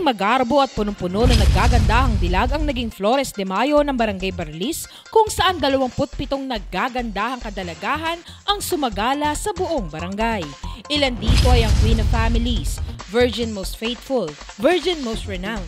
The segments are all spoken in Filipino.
magarbo at punong-puno na naggagandahang dilag ang naging Flores de Mayo ng Barangay Barlis, kung saan 27 naggagandahang kadalagahan ang sumagala sa buong barangay. Ilan dito ay ang Queen of Families, Virgin Most Faithful, Virgin Most Renowned,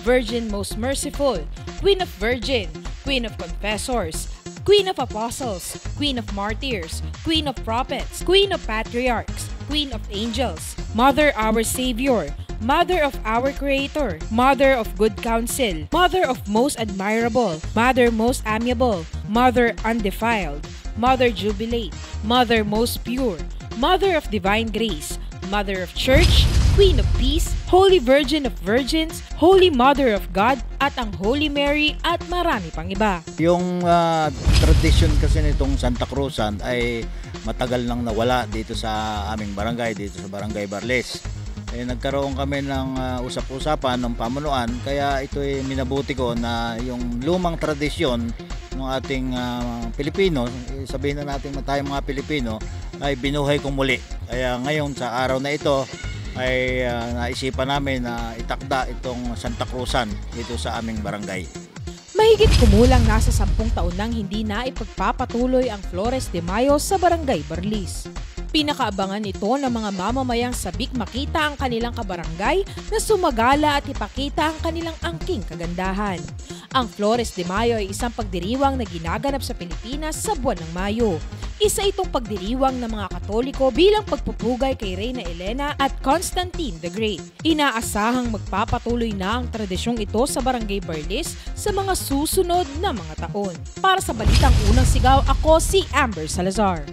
Virgin Most Merciful, Queen of Virgin, Queen of Confessors, Queen of Apostles, Queen of Martyrs, Queen of Prophets, Queen of Patriarchs, Queen of Angels, Mother our Savior, Mother of our Creator, Mother of Good Counsel, Mother of Most Admirable, Mother Most Amiable, Mother Undefiled, Mother Jubilate, Mother Most Pure, Mother of Divine Grace, Mother of Church, Queen of Peace, Holy Virgin of Virgins, Holy Mother of God, at ang Holy Mary at marami pang iba. Yung tradisyon kasi nitong Santa Cruzan ay matagal nang nawala dito sa aming barangay, dito sa Barangay Barles. Nagkaroon kami ng usap-usapan ng pamunuan, kaya ito ay minabuti ko na yung lumang tradisyon ng ating Pilipino, sabihin na natin na tayong mga Pilipino, ay binuhay kong muli. Kaya ngayon sa araw na ito ay naisipan namin na itakda itong Santa Cruzan dito sa aming barangay. Mahigit kumulang nasa 10 taon nang hindi na ipagpapatuloy ang Flores de Mayo sa Barangay Barlis. Pinakaabangan ito ng mga mamamayang sabik makita ang kanilang kabarangay na sumagala at ipakita ang kanilang angking kagandahan. Ang Flores de Mayo ay isang pagdiriwang na ginaganap sa Pilipinas sa buwan ng Mayo. Isa itong pagdiriwang ng mga Katoliko bilang pagpupugay kay Reyna Elena at Constantine the Great. Inaasahang magpapatuloy na ang tradisyong ito sa Barangay Barlis sa mga susunod na mga taon. Para sa Balitang Unang Sigaw, ako si Amber Salazar.